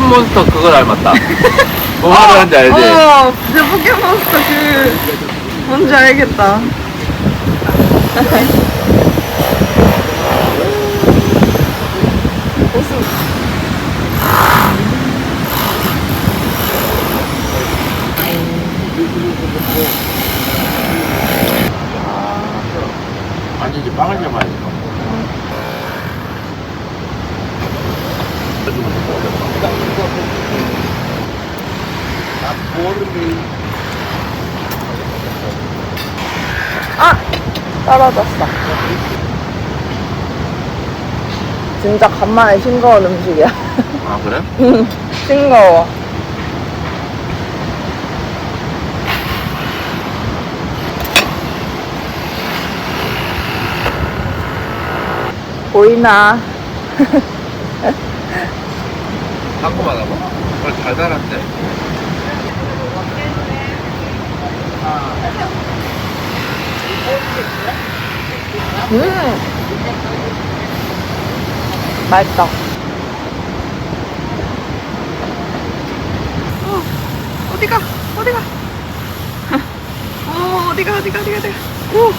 포켓몬스터 그거 닮았다. 뭐 말하는지 알지? 진짜 포켓몬스터 뭔지 알겠다. 아니 이제 빵을 잡아야 돼. 떨어졌어. 진짜 간만에 싱거운 음식이야. 아 그래? 싱거워. 보이나? 달콤하다고? 달달한데? 맛있다. 어디가? 어디가? 어디가? 오!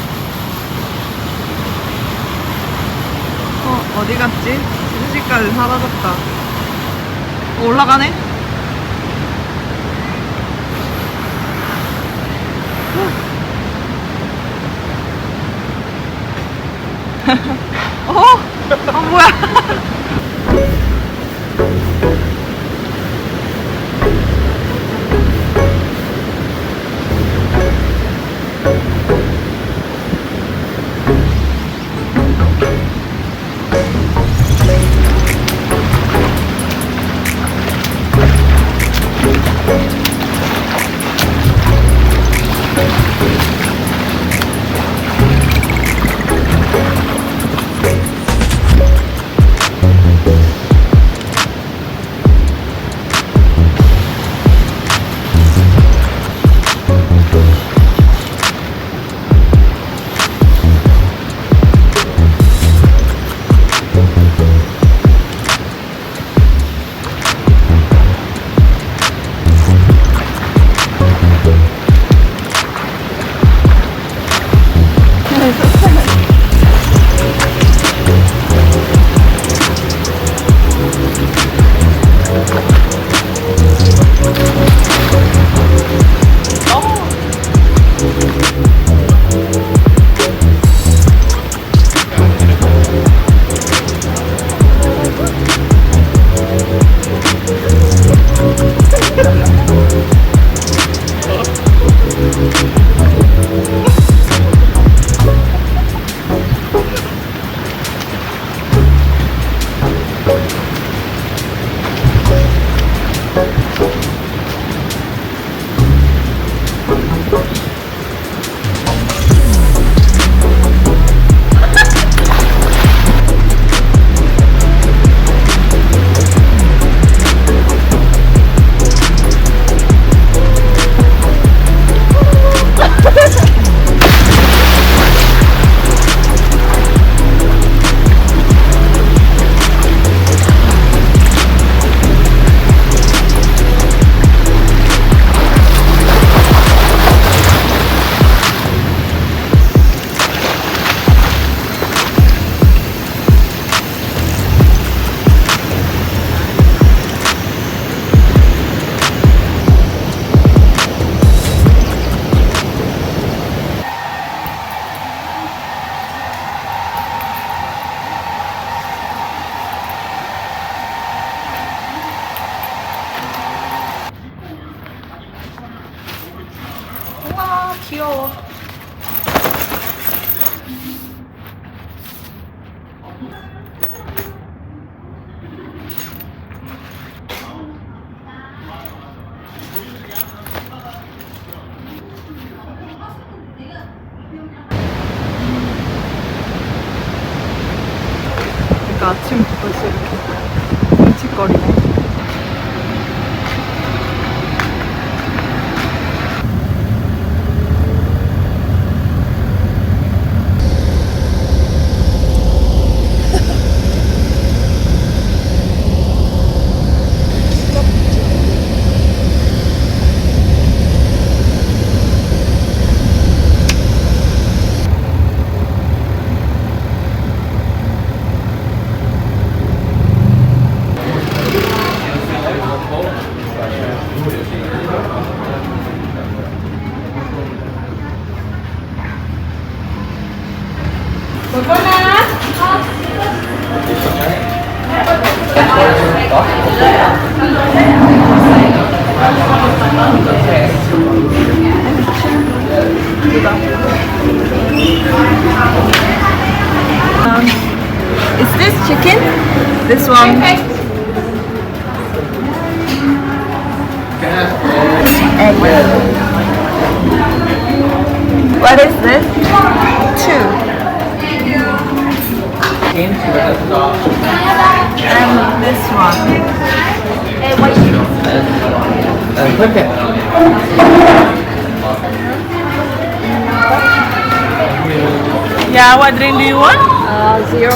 어디 갔지? 순식간에 사라졌다. 올라가네? 뭐야? 귀여워. 그러니까 아침부터 벌써 이렇게 끔찍거리네. Chicken? This one. Egg. What is this? 2. And this one. Yeah, what drink do you want? 0.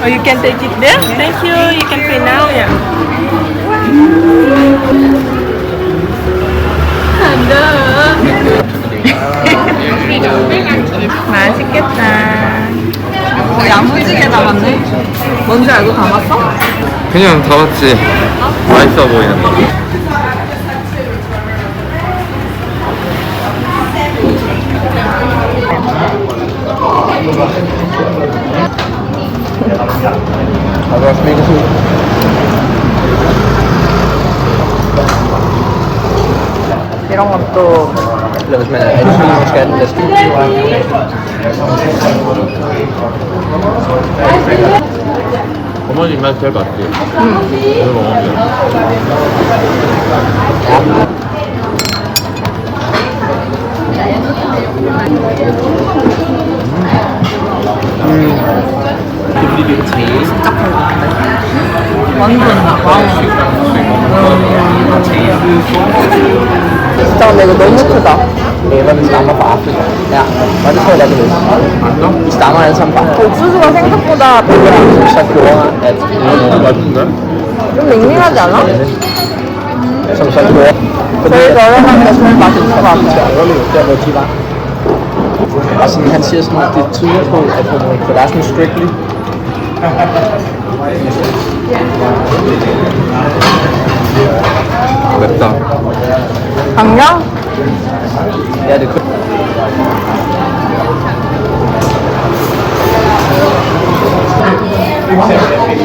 Oh, you can take it there. Thank you. You can pay now. Yeah. 맛있겠다. 야무지게 담았네. 뭔지 알고 담았어? 그냥 담았지. 맛있어 보이는 거. 이런 것도 어머니 입맛 제일 맞지? 오늘 먹으면 진짜 칼국수인데. 완전 와우. 진짜 근데 이거 너무 크다. Æberne stammer fra Afrika. Ja, og det tror jeg godt, du ved. De stammer alle sammen fra Afrika. 옥수수가 생각보다 별로야. Så gjorde, at 맛있는데? 좀 밍밍하지 않아? som så gjorde, fordi 제일 저렴한데 제일 맛있을 것 de 같아. skal overleve der, hvor de var. Og sådan, han siger sådan, at det tyder på, at for der er sådan strictly. 맵다. 강량? Ja, det er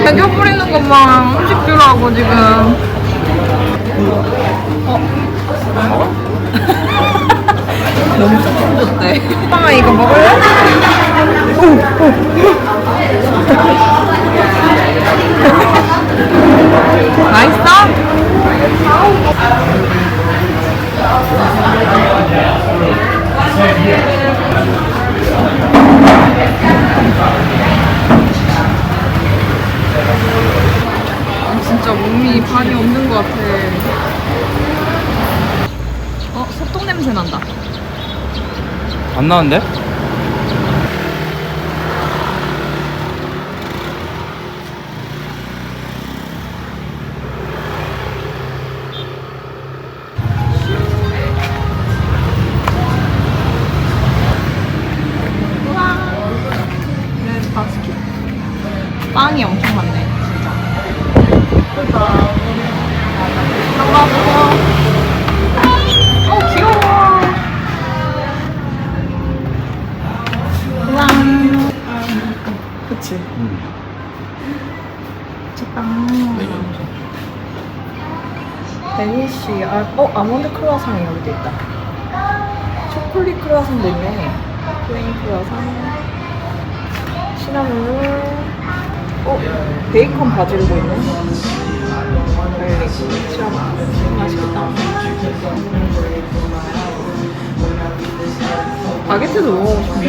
애교 뿌리는 것만 음식 주라고 지금. 너무 조금 줬대. 오빠가 이거 먹을래? 맛있어? 진짜 몸이 발이 없는 것 같아. 소똥 냄새 난다. 안 나는데? 바스켓. 빵이 엄청 많네. 반가워. 귀여워. 우와. 그치? 제빵. 베니쉬. 아몬드 크루아상이 여기도 있다. 초콜릿 크루아상도 있네. 플레인 크루아상. 시나몬. 베이컨 바질도 있네. 갈릭. 시나몬. 맛있겠다. 바게트도 먹어보고 싶네.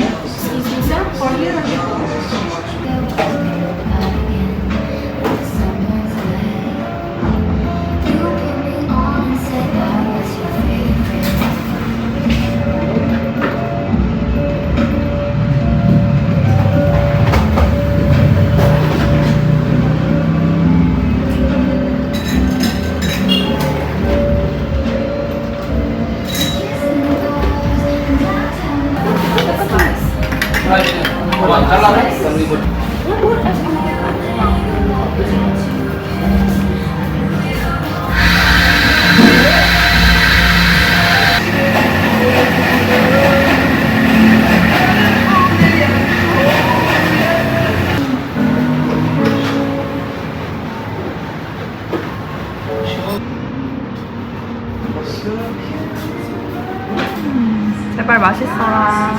제발 맛있어라.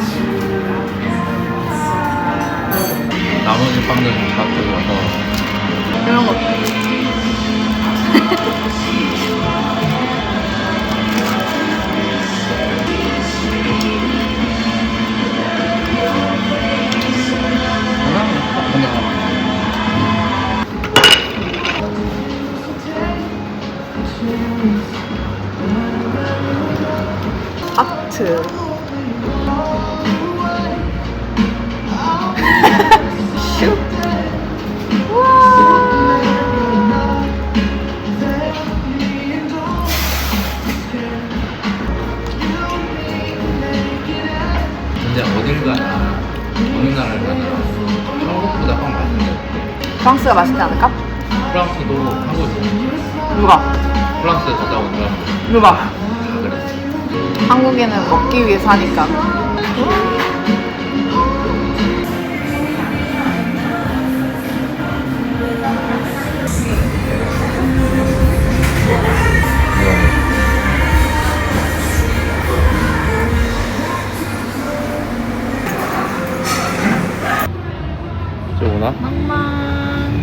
나머지 빵들 다 들어가서 이런 거. 아트. 슉. 우와. 근데 어딜 가나 어느 나라를 가나 한국보다 확 맛있네. 프랑스가 맛있지 않을까? 프랑스도 한국 좋은 누가? 프랑스에 갔다 온 사람 누가? 다 그랬어. 한국에는 먹기 위해 사니까. 이제 오나? 낭만.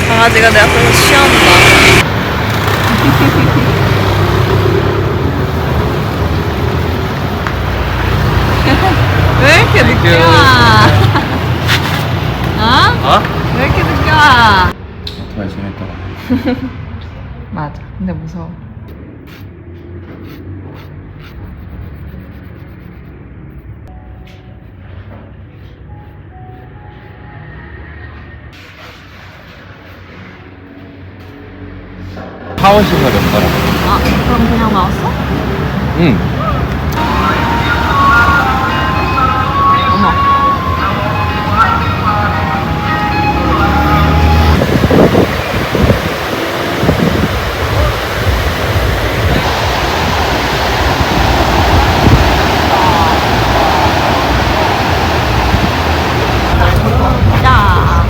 강아지가 내 앞에서 쉬었다. 왜 이렇게 늦게 와? 어? 어? 왜 이렇게 늦게 와? 오토바이 재밌다. 맞아. 근데 무서워. 샤워실가 몇 가라. 아, 그럼 그냥 나왔어? 응. 어머. 야.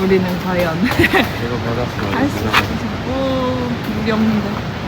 우리는 과연 이거 받았어. 할 수 있어. 오, 무리 없는데.